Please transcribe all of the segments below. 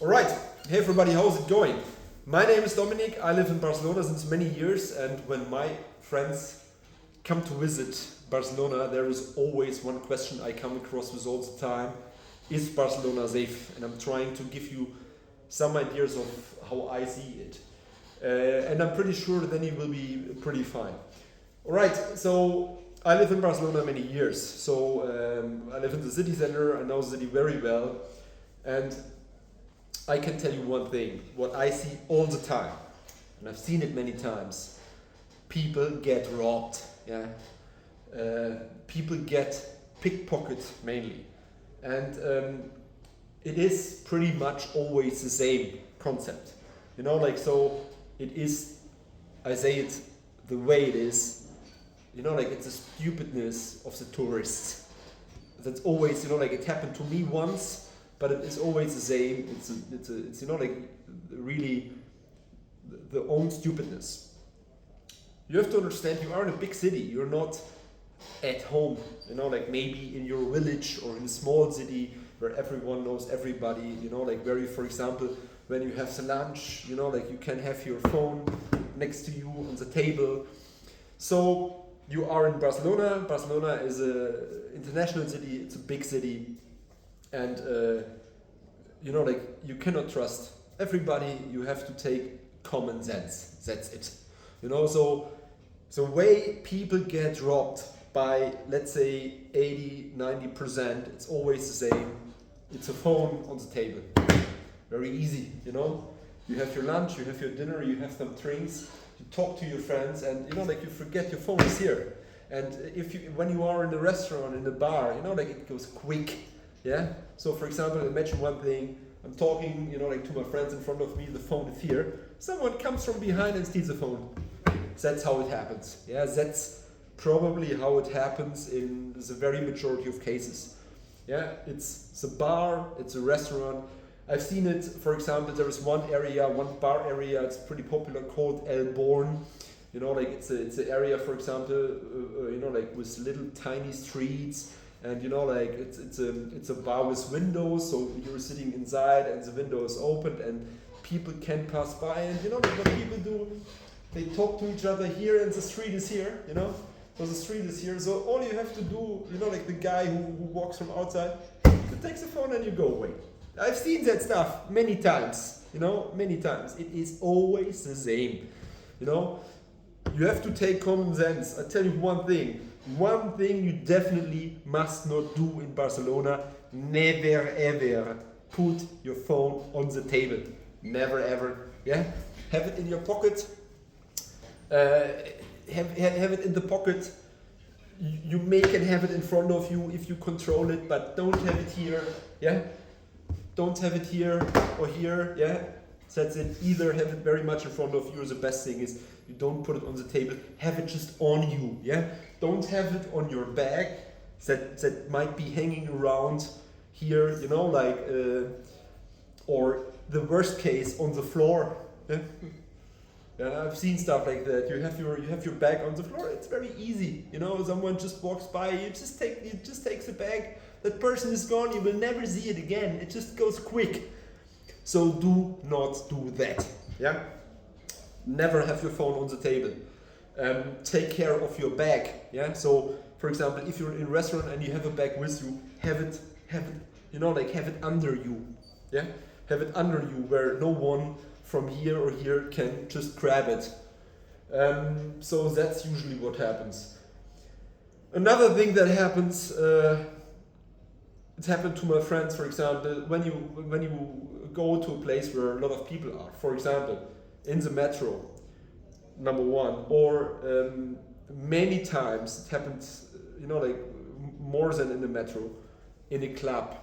Alright, hey everybody, how's it going? My name is Dominic, I live in Barcelona since many years, and when my friends come to visit Barcelona, there is always one question I come across with all the time. Is Barcelona safe? And I'm trying to give you some ideas of how I see it. And I'm pretty sure then you will be pretty fine. Alright, so I live in Barcelona many years. So I live in the city center, I know the city very well. And I can tell you one thing, what I see all the time, and I've seen it many times, people get robbed, yeah? People get pickpocket mainly. And it is pretty much always the same concept. You know, like, so it is, I say it the way it is, you know, like it's the stupidness of the tourists. That's always, you know, like it happened to me once, but it is always the same. It's you know, like really the own stupidness. You have to understand you are in a big city. You're not at home. You know, like maybe in your village or in a small city where everyone knows everybody. You know, like very, for example, when you have the lunch, you know, like you can have your phone next to you on the table. So you are in Barcelona. Barcelona is a international city. It's a big city. And you know, like you cannot trust everybody. You have to take common sense. That's it. You know, so the way people get robbed by, let's say 80-90%, it's always the same. It's a phone on the table. Very easy. You know, you have your lunch, you have your dinner, you have some drinks, you talk to your friends, and you know, like you forget your phone is here. And when you are in a restaurant, in a bar, you know, like it goes quick. Yeah. So for example, imagine one thing. I'm talking, you know, like to my friends in front of me. The phone is here. Someone comes from behind and steals the phone. That's how it happens. Yeah. That's probably how it happens in the very majority of cases. Yeah. It's a bar. It's a restaurant. I've seen it. For example, there is one bar area. It's pretty popular called El Born. You know, like it's an area, for example, you know, like with little tiny streets. And you know, like it's a bar with windows, so you're sitting inside and the window is opened and people can pass by. And you know what people do? They talk to each other here, and the street is here. You know, so the street is here. So all you have to do, you know, like the guy who walks from outside, you take the phone and you go away. I've seen that stuff many times. You know, many times. It is always the same. You know, you have to take common sense. I tell you one thing. One thing you definitely must not do in Barcelona: never ever put your phone on the table. Never ever. Yeah, have it in your pocket. Have it in the pocket. You can have it in front of you if you control it, but don't have it here. Yeah, don't have it here or here. Yeah, that's it. Either have it very much in front of you. Or the best thing is you don't put it on the table. Have it just on you. Yeah. Don't have it on your bag that might be hanging around here, you know, like, or the worst case, on the floor. Yeah? And I've seen stuff like that. You have your bag on the floor. It's very easy, you know. Someone just walks by, you just takes the bag. That person is gone. You will never see it again. It just goes quick. So do not do that. Yeah. Never have your phone on the table. Take care of your bag. Yeah. So, for example, if you're in a restaurant and you have a bag with you, have it, you know, like have it under you. Yeah. Have it under you where no one from here or here can just grab it. So that's usually what happens. Another thing that happens, it's happened to my friends. For example, when you go to a place where a lot of people are. For example, in the metro. Number one, or many times it happens, you know, like more than in the metro, in a club,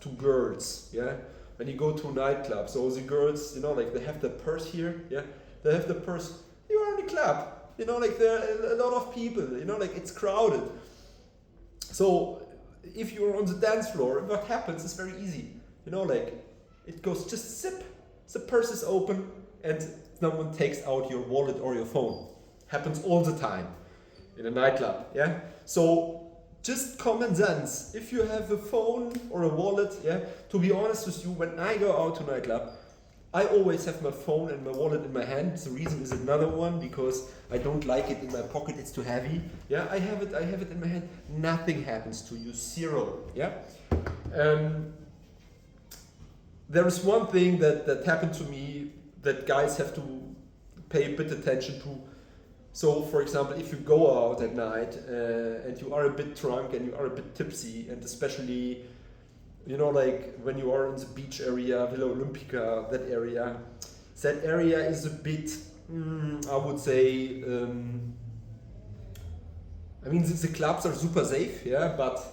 to girls, yeah. When you go to a nightclub, so the girls, you know, like they have the purse here, yeah. They have the purse. You are in a club, you know, like there are a lot of people, you know, like it's crowded. So if you're on the dance floor, what happens is very easy, you know, like it goes just zip, the purse is open, and someone takes out your wallet or your phone. Happens all the time in a nightclub. Yeah. So just common sense. If you have a phone or a wallet, yeah, to be honest with you, when I go out to nightclub, I always have my phone and my wallet in my hand. The reason is another one, because I don't like it in my pocket, it's too heavy. Yeah, I have it in my hand. Nothing happens to you, zero. Yeah. There is one thing that happened to me that guys have to pay a bit attention to. So, for example, if you go out at night and you are a bit drunk and you are a bit tipsy, and especially, you know, like when you are in the beach area, Villa Olympica, that area is a bit, I would say, I mean, the clubs are super safe, yeah, but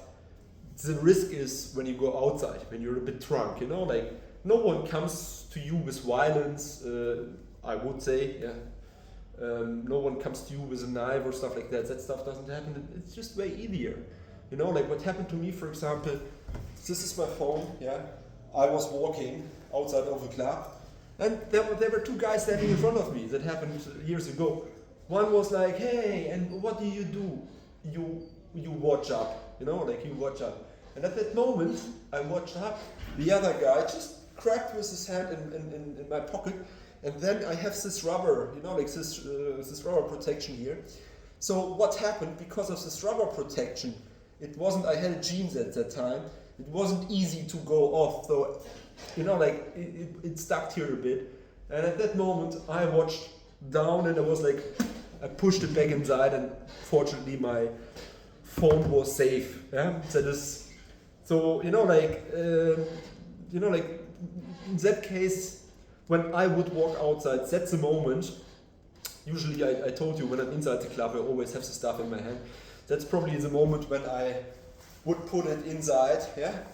the risk is when you go outside, when you're a bit drunk, you know, like no one comes to you with violence, I would say, yeah. No one comes to you with a knife or stuff like that. That stuff doesn't happen. It's just way easier. You know, like what happened to me, for example, this is my phone, yeah. I was walking outside of a club and there were two guys standing in front of me. That happened years ago. One was like, hey, and what do? You watch up, you know, like you watch up. And at that moment, I watched up. The other guy just grabbed with his hand in my pocket. And then I have this rubber, you know, like this rubber protection here. So what happened, because of this rubber protection, it wasn't, I had jeans at that time, it wasn't easy to go off. So, you know, like it stuck here a bit. And at that moment, I watched down and I was like, I pushed it back inside, and fortunately my phone was safe. Yeah, that is, so, you know, like in that case, when I would walk outside, that's the moment. Usually, I told you, when I'm inside the club, I always have the stuff in my hand. That's probably the moment when I would put it inside, yeah,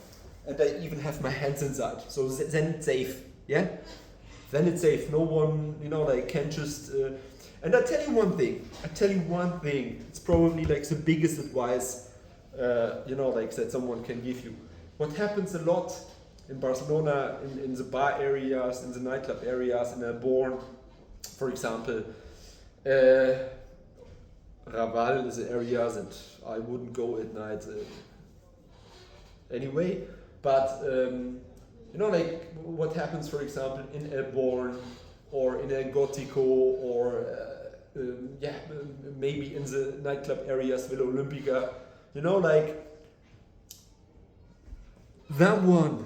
and I even have my hands inside. So then it's safe, yeah. Then it's safe. No one, you know, like can just. And I tell you one thing. It's probably like the biggest advice, you know, like that someone can give you. What happens a lot in Barcelona, in the bar areas, in the nightclub areas, in Born, for example, Raval is an area that I wouldn't go at night anyway, but you know, like what happens, for example, in Born or in Gótico or maybe in the nightclub areas, Villa Olympica, you know, like that one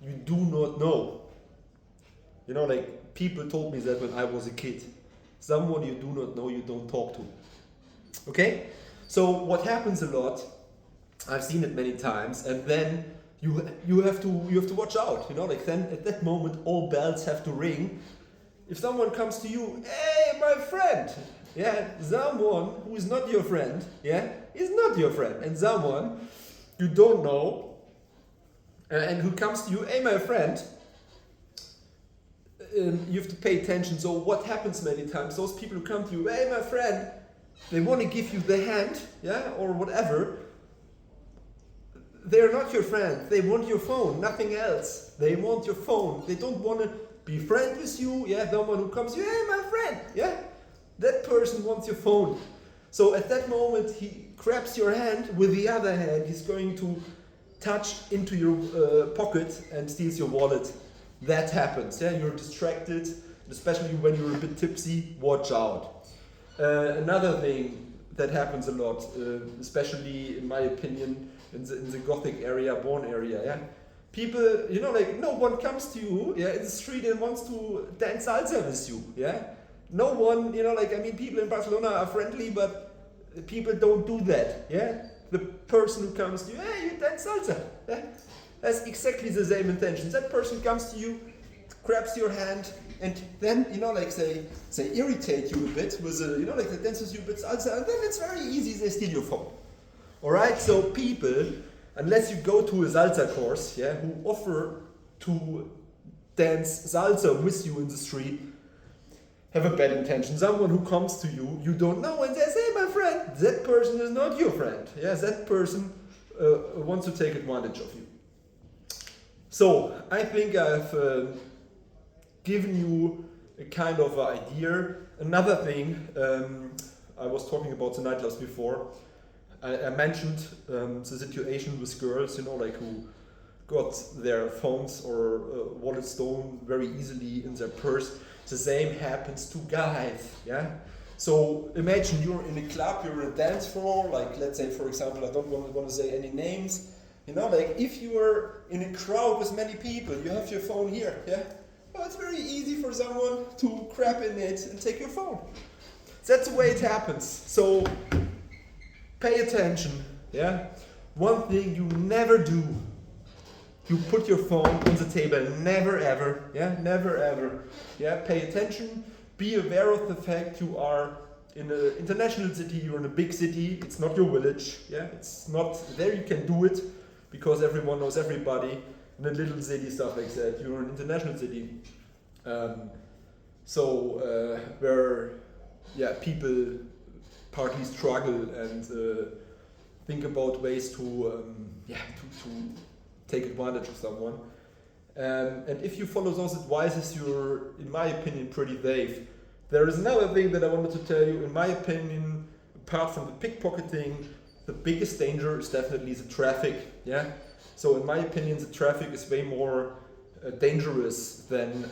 you do not know. You know, like people told me that when I was a kid. Someone you do not know, you don't talk to. Okay? So what happens a lot, I've seen it many times, and then you have to watch out. You know, like then at that moment all bells have to ring. If someone comes to you, hey, my friend, yeah, someone who is not your friend, yeah, is not your friend, and someone you don't know, and who comes to you, hey, my friend, you have to pay attention. So what happens many times, those people who come to you, hey, my friend, they want to give you the hand, yeah, or whatever. They're not your friend. They want your phone, nothing else. They want your phone. They don't want to be friend with you, yeah, someone who comes to you, hey, my friend, yeah, that person wants your phone. So at that moment, he grabs your hand, with the other hand, he's going to touch into your pocket and steals your wallet. That happens, yeah, you're distracted, especially when you're a bit tipsy, watch out. Another thing that happens a lot, especially in my opinion, in the Gothic area, Born area, yeah, people, you know, like no one comes to you, yeah, in the street and wants to dance salsa with you, yeah. No one, you know, like, I mean, people in Barcelona are friendly, but people don't do that, yeah. The person who comes to you, hey, you dance salsa, yeah? That's exactly the same intention. That person comes to you, grabs your hand, and then, you know, like they irritate you a bit with, you know, like they dance with you a bit salsa, and then it's very easy, they steal your phone. All right, so people, unless you go to a salsa course, yeah, who offer to dance salsa with you in the street, have a bad intention. Someone who comes to you, you don't know, and says, hey, my friend, that person is not your friend. Yeah, that person wants to take advantage of you. So, I think I've given you a kind of idea. Another thing, I was talking about the nightclubs before. I mentioned the situation with girls, like who got their phones or wallets stolen very easily in their purse. The same happens to guys, yeah? So imagine you're in a club, you're in a dance floor, like let's say for example, I don't want to say any names, like if you are in a crowd with many people, you have your phone here, yeah? Well, it's very easy for someone to grab in it and take your phone. That's the way it happens. So pay attention, yeah? One thing you never do, you put your phone on the table, never ever, yeah? Never ever, yeah? Pay attention, be aware of the fact you are in an international city, you're in a big city, it's not your village, yeah? It's not, there you can do it, because everyone knows everybody. In a little city, stuff like that, you're an international city. Where people partly struggle and think about ways to take advantage of someone. And if you follow those advices, you're, in my opinion, pretty safe. There is another thing that I wanted to tell you. In my opinion, apart from the pickpocketing, the biggest danger is definitely the traffic. Yeah. So in my opinion, the traffic is way more dangerous than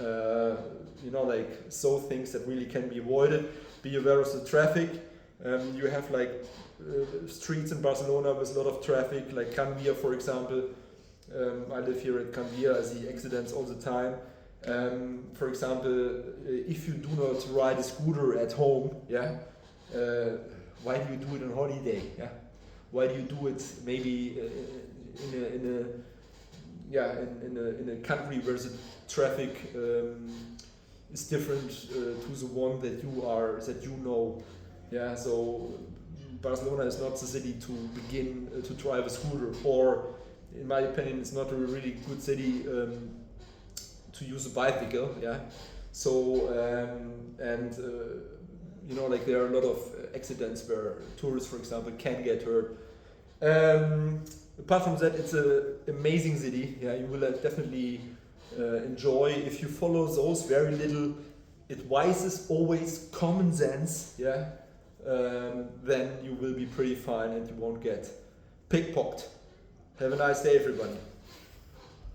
things that really can be avoided. Be aware of the traffic. You have streets in Barcelona with a lot of traffic, like Can Via, for example. I live here at Can Via. I see accidents all the time. For example, if you do not ride a scooter at home, why do you do it on holiday? Yeah, why do you do it maybe in a country where the traffic is different to the one that you know? Yeah, so Barcelona is not the city to begin to drive a scooter, or in my opinion, it's not a really good city to use a bicycle. Yeah, so there are a lot of accidents where tourists, for example, can get hurt. Apart from that, it's an amazing city. Yeah, you will definitely enjoy if you follow those very little advices, always common sense. Yeah, then you will be pretty fine and you won't get pickpocketed. Have a nice day, everybody.